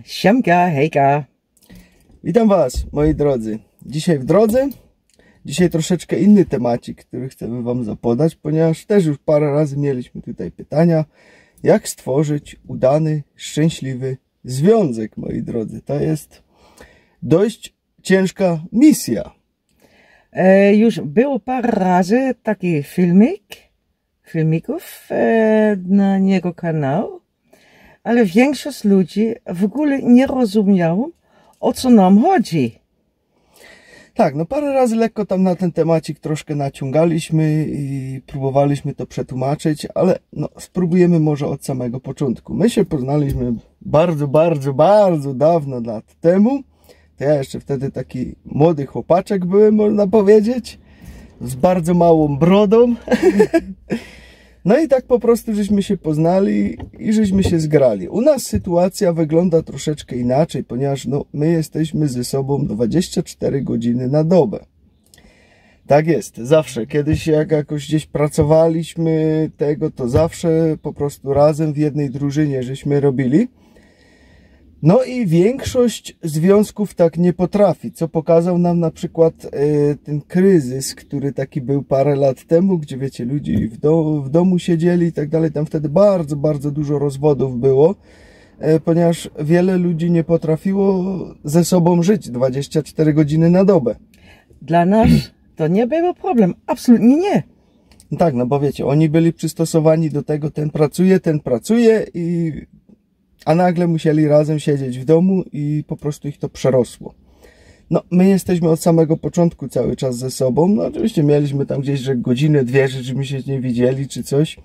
Siemka, hejka. Witam Was, moi drodzy. Dzisiaj w drodze. Dzisiaj troszeczkę inny temacik, który chcemy Wam zapodać, ponieważ też już parę razy mieliśmy tutaj pytania, jak stworzyć udany, szczęśliwy związek, moi drodzy. To jest dość ciężka misja. Już było parę razy taki filmików na jego kanał, ale większość ludzi w ogóle nie rozumiało, o co nam chodzi. Tak, no parę razy lekko tam na ten temacik troszkę naciągaliśmy i próbowaliśmy to przetłumaczyć, ale no spróbujemy może od samego początku. My się poznaliśmy bardzo dawno lat temu. To ja jeszcze wtedy taki młody chłopaczek byłem, można powiedzieć, z bardzo małą brodą. No i tak po prostu żeśmy się poznali i żeśmy się zgrali. U nas sytuacja wygląda troszeczkę inaczej, ponieważ no, my jesteśmy ze sobą 24 godziny na dobę. Tak jest, zawsze. Kiedyś jak jakoś gdzieś pracowaliśmy to zawsze po prostu razem w jednej drużynie żeśmy robili. No i większość związków tak nie potrafi, co pokazał nam na przykład ten kryzys, który taki był parę lat temu, gdzie wiecie, ludzie w domu siedzieli i tak dalej. Tam wtedy bardzo dużo rozwodów było, ponieważ wiele ludzi nie potrafiło ze sobą żyć 24 godziny na dobę. Dla nas to nie był problem, absolutnie nie. No tak, no bo wiecie, oni byli przystosowani do tego, ten pracuje a nagle musieli razem siedzieć w domu i po prostu ich to przerosło. No, my jesteśmy od samego początku cały czas ze sobą. No, oczywiście mieliśmy tam gdzieś, że godzinę, dwie, żeśmy się nie widzieli czy coś,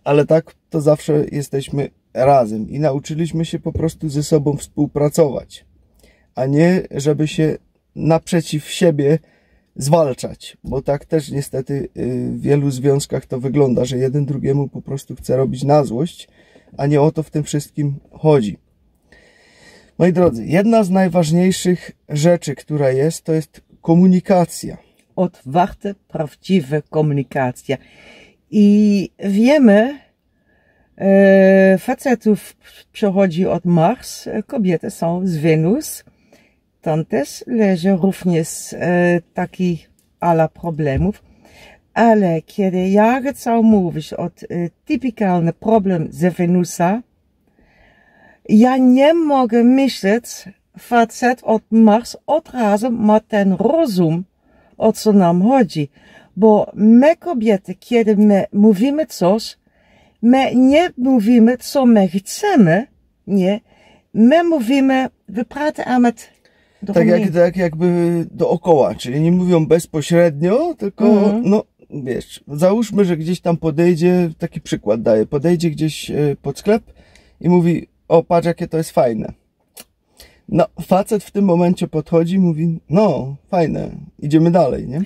ale tak to zawsze jesteśmy razem i nauczyliśmy się po prostu ze sobą współpracować, a nie żeby się naprzeciw siebie zwalczać, bo tak też niestety w wielu związkach to wygląda, że jeden drugiemu po prostu chce robić na złość, a nie o to w tym wszystkim chodzi. Moi drodzy, jedna z najważniejszych rzeczy, która jest, to jest komunikacja. Otwarta, prawdziwa komunikacja. I wiemy, facetów przychodzi od Mars, kobiety są z Wenus. Tam też leży również taki ala problemów. Ale kiedy ja chcę mówić o typikalny problem z Wenusa, ja nie mogę myśleć, facet od Mars od razu ma ten rozum, o co nam chodzi. Bo my kobiety, kiedy my mówimy coś, my nie mówimy, co my chcemy, nie. My mówimy, wypratamy tak jakby dookoła, czyli nie mówią bezpośrednio, tylko no wiesz, załóżmy, że gdzieś tam podejdzie, taki przykład daję, podejdzie gdzieś pod sklep i mówi, o patrz jakie to jest fajne. No, facet w tym momencie podchodzi i mówi, no fajne, idziemy dalej, nie?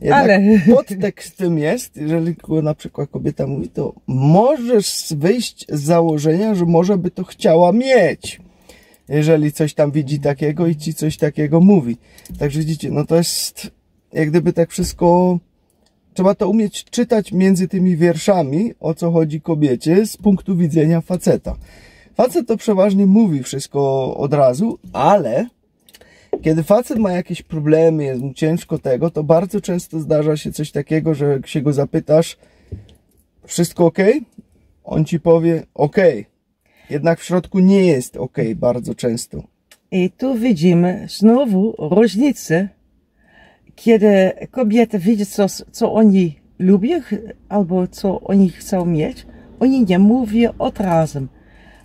Jednak podtekst tym jest, jeżeli na przykład kobieta mówi, to możesz wyjść z założenia, że może by to chciała mieć. Jeżeli coś tam widzi takiego i ci coś takiego mówi. Także widzicie, no to jest jak gdyby tak wszystko, trzeba to umieć czytać między tymi wierszami, o co chodzi kobiecie z punktu widzenia faceta. Facet to przeważnie mówi wszystko od razu, ale kiedy facet ma jakieś problemy, jest mu ciężko tego, to bardzo często zdarza się coś takiego, że jak się go zapytasz, wszystko ok? On ci powie ok. Jednak w środku nie jest ok bardzo często. I tu widzimy znowu różnicę, kiedy kobiety widzą, co oni lubią, albo co oni chcą mieć, oni nie mówią od razu.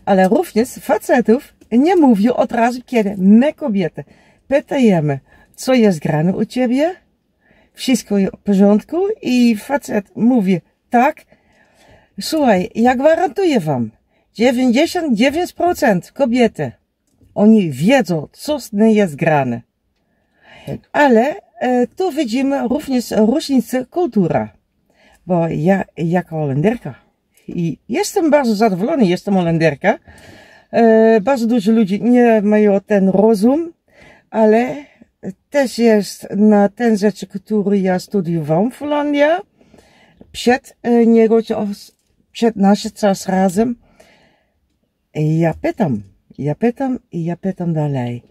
Ale również facetów nie mówią od razu, kiedy my kobiety pytajemy, co jest grane u ciebie, wszystko jest w porządku i facet mówi, tak, słuchaj, ja gwarantuję wam, 99% kobiety, oni wiedzą, co z nimi jest grane. Tak. Ale tu widzimy również różnicę kultury. Bo ja jako Holenderka i jestem bardzo zadowolona, jestem Holenderka. Bardzo dużo ludzi nie mają ten rozum, ale też jest na ten rzeczy, który ja studiowałam w Holandii. Przed naszym czas razem. Ja pytam, Ja pytam dalej.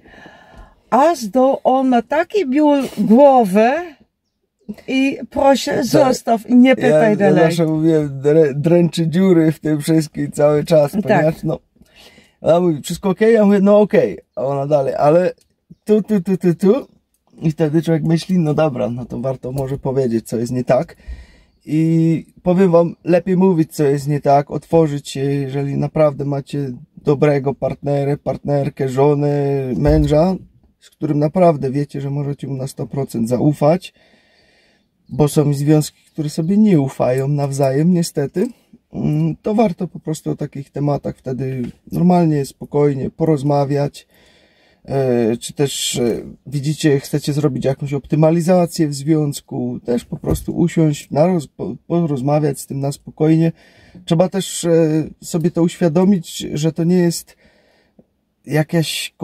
Aż do on ma taki ból głowę i proszę zostaw i nie pytaj dalej. Ja zawsze mówiłem, dręczy dziury w tym wszystkim cały czas, ponieważ no, ona mówi, wszystko okej? Ja mówię, no okej. A ona dalej, ale tu. I wtedy człowiek myśli, no dobra, no to warto może powiedzieć, co jest nie tak. I powiem wam, lepiej mówić, co jest nie tak, otworzyć się, jeżeli naprawdę macie dobrego partnerkę, żonę, męża, z którym naprawdę wiecie, że możecie mu na 100% zaufać, bo są związki, które sobie nie ufają nawzajem, niestety, to warto po prostu o takich tematach wtedy normalnie, spokojnie porozmawiać. Czy też widzicie, chcecie zrobić jakąś optymalizację w związku, też po prostu usiąść, porozmawiać z tym na spokojnie. Trzeba też sobie to uświadomić, że to nie jest jakaś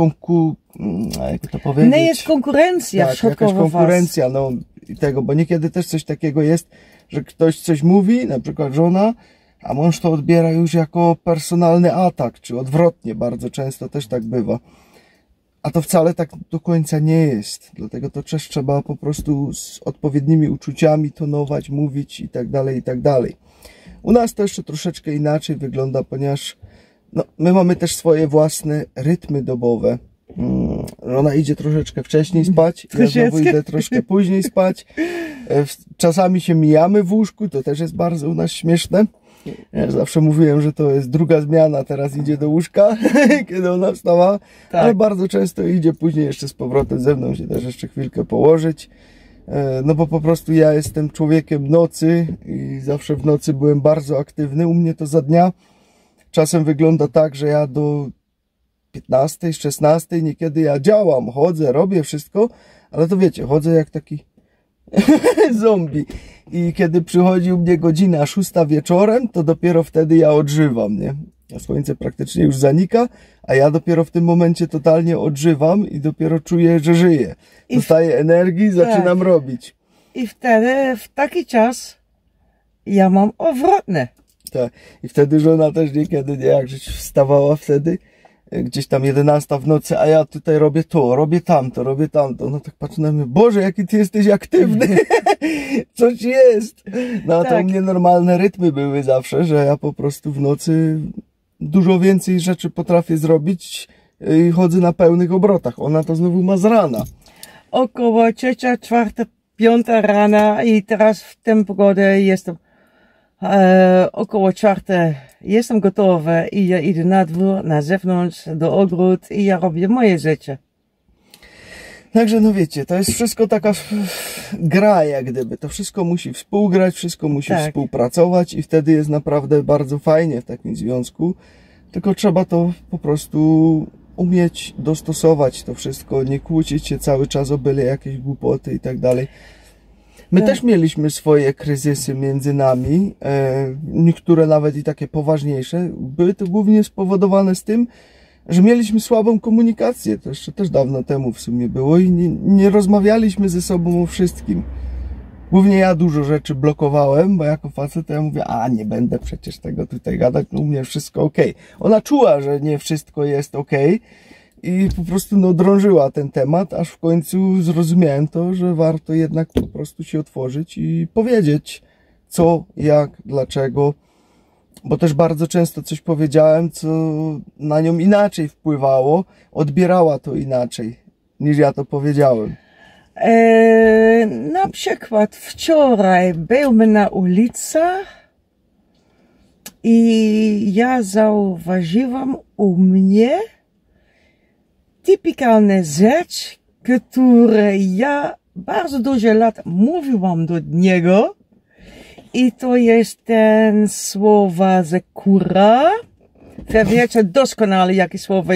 jak to powiedzieć? Nie jest konkurencja, tak, jakaś konkurencja, no i tego, bo niekiedy też coś takiego jest, że ktoś coś mówi, na przykład żona, a mąż to odbiera już jako personalny atak, czy odwrotnie, bardzo często też tak bywa. A to wcale tak do końca nie jest. Dlatego to też trzeba po prostu z odpowiednimi uczuciami tonować, mówić i tak dalej, i tak dalej. U nas to jeszcze troszeczkę inaczej wygląda, ponieważ no, my mamy też swoje własne rytmy dobowe. Ona idzie troszeczkę wcześniej spać, ja znowu idę troszkę później spać. Czasami się mijamy w łóżku, to też jest bardzo u nas śmieszne. Ja zawsze mówiłem, że to jest druga zmiana, teraz idzie do łóżka, kiedy ona wstała, tak. Ale bardzo często idzie później jeszcze z powrotem ze mną się też jeszcze chwilkę położyć. No bo po prostu ja jestem człowiekiem nocy i zawsze w nocy byłem bardzo aktywny. U mnie to za dnia czasem wygląda tak, że ja do 15, 16 niekiedy ja działam, chodzę, robię wszystko, ale to wiecie, chodzę jak taki zombie. I kiedy przychodzi u mnie godzina 6 wieczorem, to dopiero wtedy ja odżywam, nie? Słońce praktycznie już zanika, a ja dopiero w tym momencie totalnie odżywam i dopiero czuję, że żyję. Dostaję energii, zaczynam robić. I wtedy, w taki czas, ja mam odwrotne. Tak. I wtedy żona też niekiedy, nie, jak żeś wstawała wtedy, gdzieś tam 11 w nocy, a ja tutaj robię to, robię tamto. No tak patrzę na mnie, Boże, jaki ty jesteś aktywny, coś jest. No a tak. To u mnie normalne rytmy były zawsze, że ja po prostu w nocy dużo więcej rzeczy potrafię zrobić i chodzę na pełnych obrotach. Ona to znowu ma z rana. Około 3, 4, 5 rana i teraz w tę pogodę jestem około 4 jestem gotowa i ja idę na dwór, na zewnątrz, do ogród i ja robię moje rzeczy. Także no wiecie, to jest wszystko taka gra jak gdyby, to wszystko musi współgrać, wszystko musi współpracować i wtedy jest naprawdę bardzo fajnie w takim związku, tylko trzeba to po prostu umieć dostosować to wszystko, nie kłócić się cały czas o byle jakieś głupoty i tak dalej. My też mieliśmy swoje kryzysy między nami, niektóre nawet i takie poważniejsze. Były to głównie spowodowane z tym, że mieliśmy słabą komunikację. To jeszcze też dawno temu w sumie było i nie rozmawialiśmy ze sobą o wszystkim. Głównie ja dużo rzeczy blokowałem, bo jako facet to ja mówię, nie będę przecież tego tutaj gadać, no u mnie wszystko okej. Ona czuła, że nie wszystko jest okej. I po prostu no, drążyła ten temat, aż w końcu zrozumiałem to, że warto jednak po prostu się otworzyć i powiedzieć co, jak, dlaczego. Bo też bardzo często coś powiedziałem, co na nią inaczej wpływało, odbierała to inaczej niż ja to powiedziałem. Na przykład wczoraj byłem na ulicy i ja zauważyłam u mnie typikalna rzecz, którą ja bardzo dużo lat mówiłam do niego i to jest ten słowa z kura. Wy wiecie doskonale, jakie słowa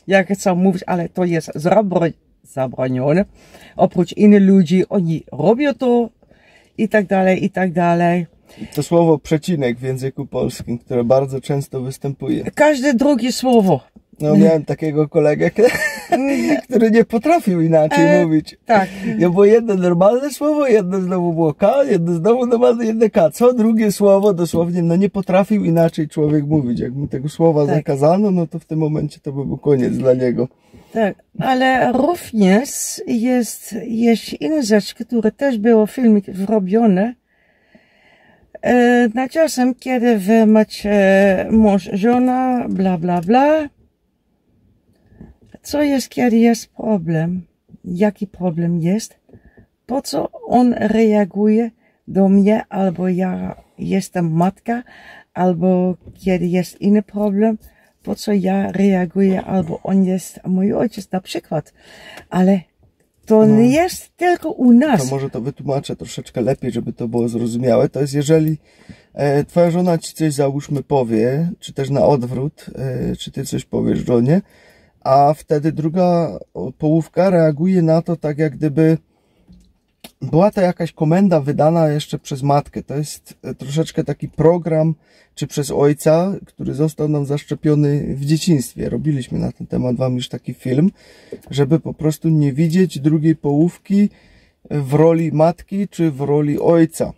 ja chcę mówić, ale to jest zabronione. Oprócz innych ludzi, oni robią to i tak dalej, i tak dalej. To słowo przecinek w języku polskim, które bardzo często występuje. Każde drugie słowo. No miałem takiego kolegę, który nie potrafił inaczej mówić. Tak. Ja było jedno normalne słowo, jedno znowu było K, jedno znowu normalne, jedno K. Co drugie słowo dosłownie, no nie potrafił inaczej człowiek mówić. Jak mu tego słowa zakazano, no to w tym momencie to by był koniec dla niego. Tak, ale również jest jeszcze inna rzecz, która też było w filmie zrobione. Na czasem, kiedy wy macie mąż, żona, bla, bla, bla. Co jest, kiedy jest problem? Jaki problem jest? Po co on reaguje do mnie, albo ja jestem matka, albo kiedy jest inny problem, po co ja reaguję, albo on jest mój ojciec na przykład. Ale to nie jest tylko u nas. To może to wytłumaczę troszeczkę lepiej, żeby to było zrozumiałe. To jest, jeżeli twoja żona ci coś, załóżmy, powie, czy też na odwrót, czy ty coś powiesz żonie, a wtedy druga połówka reaguje na to tak, jak gdyby była to jakaś komenda wydana jeszcze przez matkę. To jest troszeczkę taki program, czy przez ojca, który został nam zaszczepiony w dzieciństwie. Robiliśmy na ten temat wam już taki film, żeby po prostu nie widzieć drugiej połówki w roli matki, czy w roli ojca.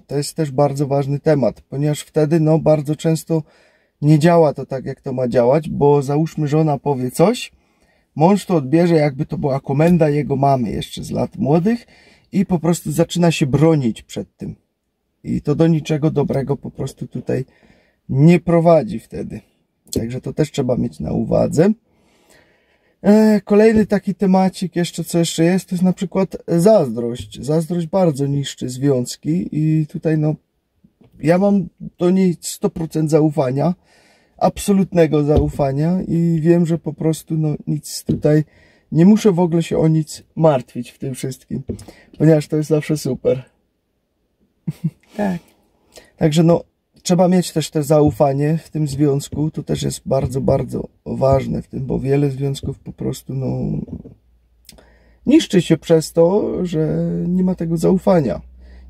To jest też bardzo ważny temat, ponieważ wtedy no bardzo często nie działa to tak, jak to ma działać, bo załóżmy żona powie coś, mąż to odbierze, jakby to była komenda jego mamy jeszcze z lat młodych i po prostu zaczyna się bronić przed tym. I to do niczego dobrego po prostu tutaj nie prowadzi wtedy. Także to też trzeba mieć na uwadze. Kolejny taki temacik jeszcze, co jeszcze jest, to jest na przykład zazdrość. Zazdrość bardzo niszczy związki i tutaj no ja mam do niej 100% zaufania, absolutnego zaufania i wiem, że po prostu no nic tutaj, nie muszę w ogóle się o nic martwić w tym wszystkim, ponieważ to jest zawsze super. Tak. Także no trzeba mieć też te zaufanie w tym związku, to też jest bardzo, bardzo ważne w tym, bo wiele związków po prostu no niszczy się przez to, że nie ma tego zaufania.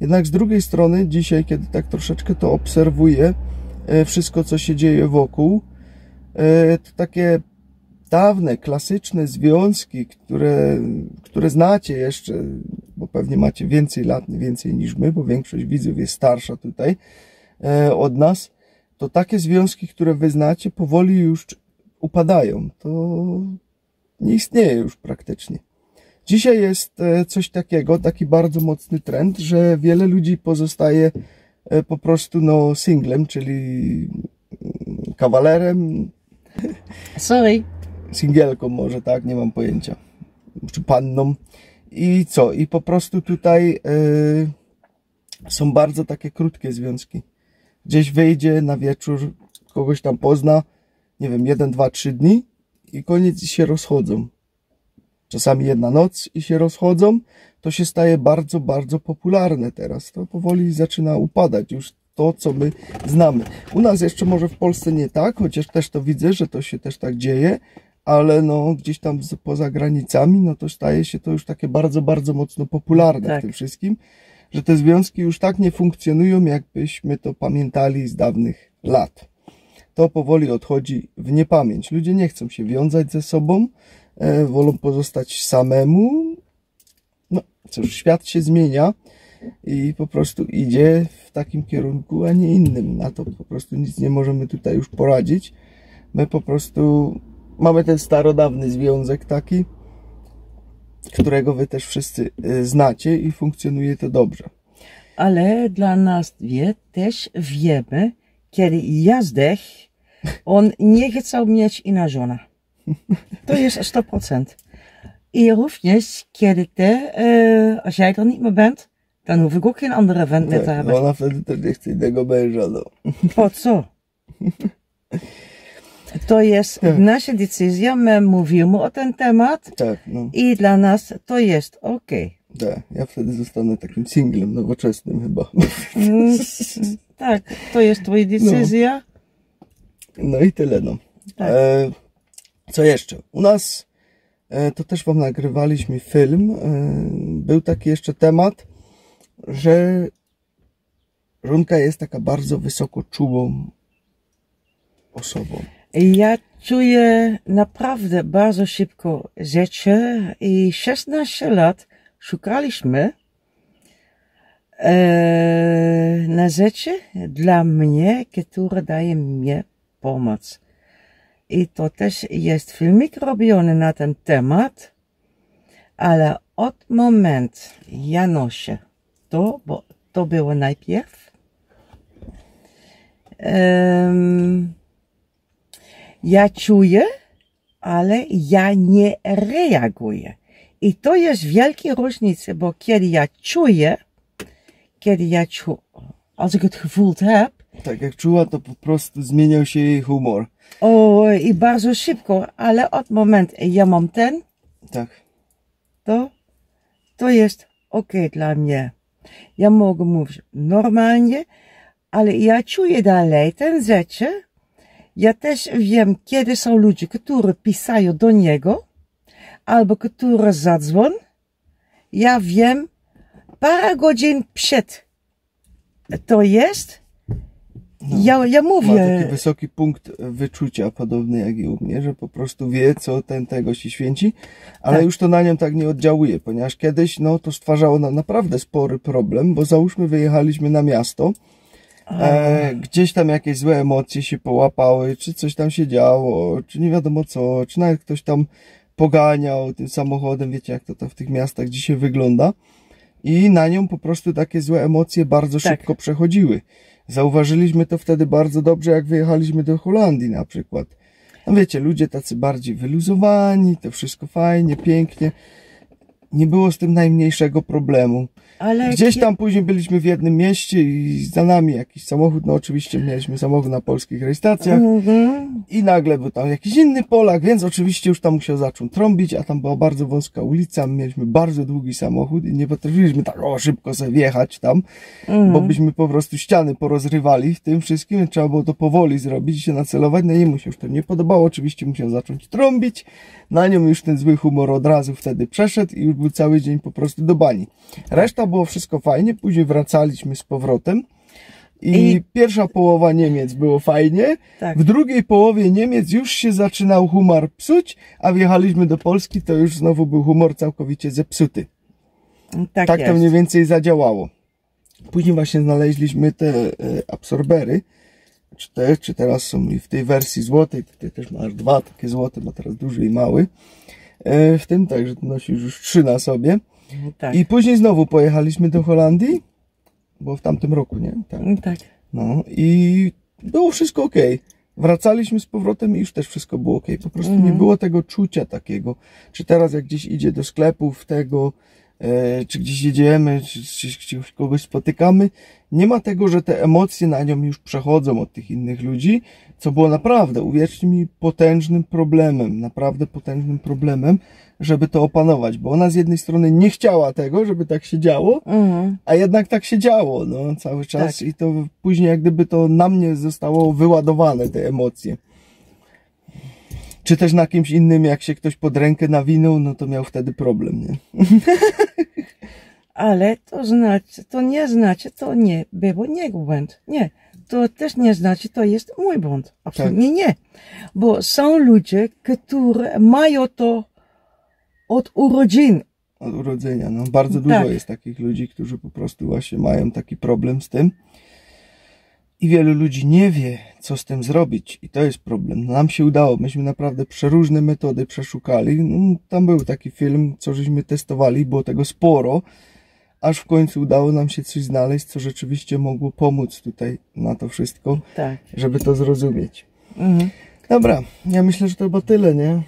Jednak z drugiej strony dzisiaj, kiedy tak troszeczkę to obserwuję, wszystko co się dzieje wokół, to takie dawne, klasyczne związki, które znacie jeszcze, bo pewnie macie więcej lat, więcej niż my, bo większość widzów jest starsza tutaj od nas, to takie związki, które wy znacie, powoli już upadają. To nie istnieje już praktycznie. Dzisiaj jest coś takiego, taki bardzo mocny trend, że wiele ludzi pozostaje po prostu no singlem, czyli kawalerem. Sorry. Singielką może, tak, nie mam pojęcia. Czy panną. I co? I po prostu tutaj są bardzo takie krótkie związki. Gdzieś wyjdzie na wieczór, kogoś tam pozna, nie wiem, 1, 2, 3 dni i koniec i się rozchodzą. Czasami jedna noc i się rozchodzą. To się staje bardzo, bardzo popularne teraz. To powoli zaczyna upadać już to, co my znamy. U nas jeszcze może w Polsce nie tak, chociaż też to widzę, że to się też tak dzieje, ale no gdzieś tam poza granicami, no to staje się to już takie bardzo, bardzo mocno popularne w tym wszystkim, że te związki już tak nie funkcjonują, jakbyśmy to pamiętali z dawnych lat. To powoli odchodzi w niepamięć. Ludzie nie chcą się wiązać ze sobą, wolą pozostać samemu. No cóż, świat się zmienia i po prostu idzie w takim kierunku, a nie innym. Na to po prostu nic nie możemy tutaj już poradzić. My po prostu mamy ten starodawny związek taki, którego wy też wszyscy znacie i funkcjonuje to dobrze. Ale dla nas dwie też wiemy, kiedy Jazdek, on nie chciał mieć inna żona. To jest 100%. I również, kiedy ty, als jij er niet meer bent, dan hoef ik ook geen andere vent meer te hebben. Ona wtedy też nie chce innego męża, no. Po co? To jest nasza decyzja, my mówimy o ten temat i dla nas to jest okej. Tak, ja wtedy zostanę takim singlem nowoczesnym chyba. Tak, to jest twoja decyzja. No i tyle, no. Tak. Co jeszcze? U nas, to też wam nagrywaliśmy film, był taki jeszcze temat, że żonka jest taka bardzo wysoko czułą osobą. Ja czuję naprawdę bardzo szybko rzeczy i 16 lat szukaliśmy na rzeczy dla mnie, które daje mi pomoc. I to też jest filmik robiony na ten temat, ale od momentu ja noszę to, bo to było najpierw, ja czuję, ale ja nie reaguję. I to jest wielka różnica, bo kiedy ja czuję, als ik het gevoeld heb. Tak jak czuła, to po prostu zmieniał się jej humor. O, i bardzo szybko, ale od momentu ja mam ten, Tak. to jest okej dla mnie. Ja mogę mówić normalnie, ale ja czuję dalej ten rzeczy. Ja też wiem, kiedy są ludzie, którzy pisają do niego, albo którzy zadzwonią. Ja wiem, parę godzin przed to jest. No, ja mówię. Ma taki wysoki punkt wyczucia, podobny jak i u mnie, że po prostu wie, co tego się święci, ale tak. Już to na nią tak nie oddziałuje, ponieważ kiedyś no, to stwarzało nam naprawdę spory problem, bo załóżmy wyjechaliśmy na miasto, gdzieś tam jakieś złe emocje się połapały, czy coś tam się działo, czy nie wiadomo co, czy nawet ktoś tam poganiał tym samochodem, wiecie jak to w tych miastach dzisiaj wygląda. I na nią po prostu takie złe emocje bardzo szybko przechodziły. Zauważyliśmy to wtedy bardzo dobrze, jak wyjechaliśmy do Holandii na przykład. No wiecie, ludzie tacy bardziej wyluzowani, to wszystko fajnie, pięknie. Nie było z tym najmniejszego problemu. Ale gdzieś tam później byliśmy w jednym mieście i za nami jakiś samochód, no oczywiście mieliśmy samochód na polskich rejestracjach i nagle był tam jakiś inny Polak, więc oczywiście już tam musiał zacząć trąbić, a tam była bardzo wąska ulica, mieliśmy bardzo długi samochód i nie potrafiliśmy tak szybko sobie wjechać tam, bo byśmy po prostu ściany porozrywali w tym wszystkim, trzeba było to powoli zrobić i się nacelować, no jemu się już to nie podobało, oczywiście musiał zacząć trąbić, na nią już ten zły humor od razu wtedy przeszedł i już był cały dzień po prostu do bani. Reszta było wszystko fajnie, później wracaliśmy z powrotem i pierwsza połowa Niemiec było fajnie, w drugiej połowie Niemiec już się zaczynał humor psuć, a wjechaliśmy do Polski, to już znowu był humor całkowicie zepsuty. Tak to mniej więcej zadziałało. Później właśnie znaleźliśmy te absorbery, czy teraz są w tej wersji złotej, tutaj też masz dwa takie złote, ma teraz duży i mały, w tym także nosisz już 3 na sobie. Tak. I później znowu pojechaliśmy do Holandii, bo w tamtym roku, nie? Tak. No i było wszystko ok. Wracaliśmy z powrotem i już też wszystko było ok. Po prostu nie było tego czucia takiego. Czy teraz jak gdzieś idzie do sklepów czy gdzieś jedziemy, czy kogoś spotykamy, nie ma tego, że te emocje na nią już przechodzą od tych innych ludzi, co było naprawdę, uwierzcie mi, potężnym problemem, naprawdę potężnym problemem, żeby to opanować, bo ona z jednej strony nie chciała tego, żeby tak się działo, a jednak tak się działo, no, cały czas i to później jak gdyby to na mnie zostało wyładowane, te emocje. Czy też na kimś innym, jak się ktoś pod rękę nawinął, no to miał wtedy problem, nie? Ale to nie znaczy, to nie było jego błąd. Nie, to też nie znaczy, to jest mój błąd. Absolutnie nie. Bo są ludzie, którzy mają to od urodzin. Od urodzenia, no. Bardzo dużo jest takich ludzi, którzy po prostu właśnie mają taki problem z tym. I wielu ludzi nie wie, co z tym zrobić. I to jest problem. No, nam się udało. Myśmy naprawdę przeróżne metody przeszukali. No, tam był taki film, co żeśmy testowali. Było tego sporo. Aż w końcu udało nam się coś znaleźć, co rzeczywiście mogło pomóc tutaj na to wszystko. Żeby to zrozumieć. Dobra, ja myślę, że to chyba tyle, nie?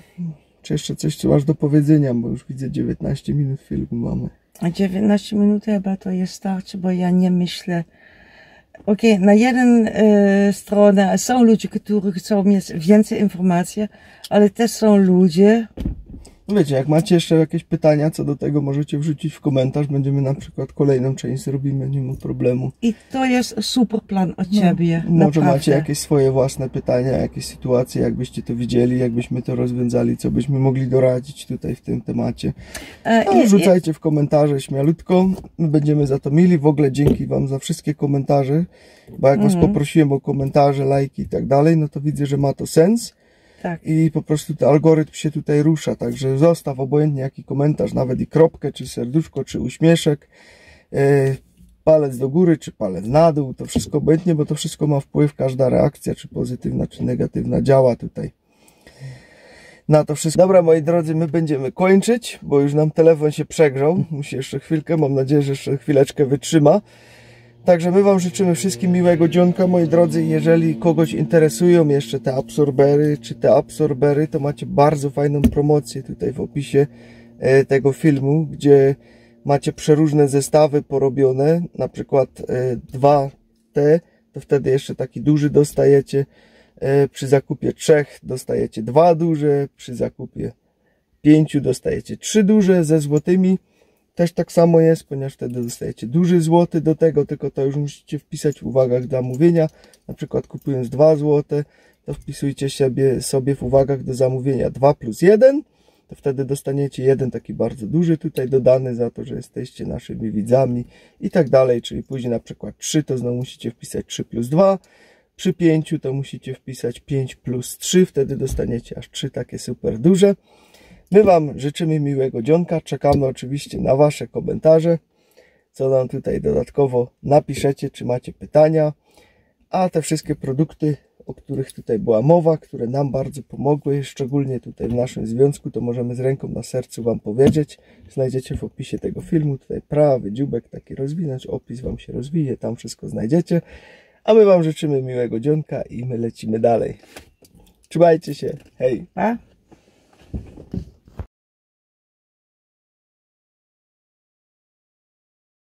Czy jeszcze coś, co masz do powiedzenia? Bo już widzę 19 minut filmu mamy. 19 minut chyba to jest starczy, bo ja nie myślę. Okej, na jednej stronie są ludzie, którzy chcą mieć więcej informacji, ale też są ludzie. Wiecie, jak macie jeszcze jakieś pytania co do tego, możecie wrzucić w komentarz. Będziemy na przykład kolejną część zrobimy, nie ma problemu. I to jest super plan od ciebie. Może macie jakieś swoje własne pytania, jakieś sytuacje, jakbyście to widzieli, jakbyśmy to rozwiązali, co byśmy mogli doradzić tutaj w tym temacie. No, wrzucajcie w komentarze śmialutko, my będziemy za to mili. W ogóle dzięki wam za wszystkie komentarze, bo jak was poprosiłem o komentarze, lajki i tak dalej, no to widzę, że ma to sens. Tak. i po prostu ten algorytm się tutaj rusza, także zostaw obojętnie jaki komentarz, nawet i kropkę, czy serduszko, czy uśmieszek, palec do góry, czy palec na dół, to wszystko obojętnie, bo to wszystko ma wpływ, każda reakcja, czy pozytywna, czy negatywna działa tutaj na to wszystko. Dobra, moi drodzy, my będziemy kończyć, bo już nam telefon się przegrzał, musi jeszcze chwilkę, mam nadzieję, że jeszcze chwileczkę wytrzyma. Także my wam życzymy wszystkim miłego dzionka, moi drodzy. Jeżeli kogoś interesują jeszcze te absorbery, czy te absorbery, to macie bardzo fajną promocję tutaj w opisie tego filmu, gdzie macie przeróżne zestawy porobione, na przykład 2T, to wtedy jeszcze taki duży dostajecie, przy zakupie 3 dostajecie 2 duże, przy zakupie 5 dostajecie 3 duże ze złotymi. Też tak samo jest, ponieważ wtedy dostajecie duży złoty do tego, tylko to już musicie wpisać w uwagach do zamówienia. Na przykład kupując 2 złote, to wpisujcie sobie w uwagach do zamówienia 2 plus 1. To wtedy dostaniecie jeden taki bardzo duży tutaj dodany za to, że jesteście naszymi widzami i tak dalej. Czyli później na przykład 3 to znowu musicie wpisać 3 plus 2. Przy 5 to musicie wpisać 5 plus 3. Wtedy dostaniecie aż 3 takie super duże. My wam życzymy miłego dzionka, czekamy oczywiście na wasze komentarze, co nam tutaj dodatkowo napiszecie, czy macie pytania, a te wszystkie produkty, o których tutaj była mowa, które nam bardzo pomogły, szczególnie tutaj w naszym związku, to możemy z ręką na sercu wam powiedzieć, znajdziecie w opisie tego filmu, tutaj prawy dziubek taki rozwinąć, opis wam się rozwinie, tam wszystko znajdziecie, a my wam życzymy miłego dzionka i my lecimy dalej. Trzymajcie się, hej! Pa.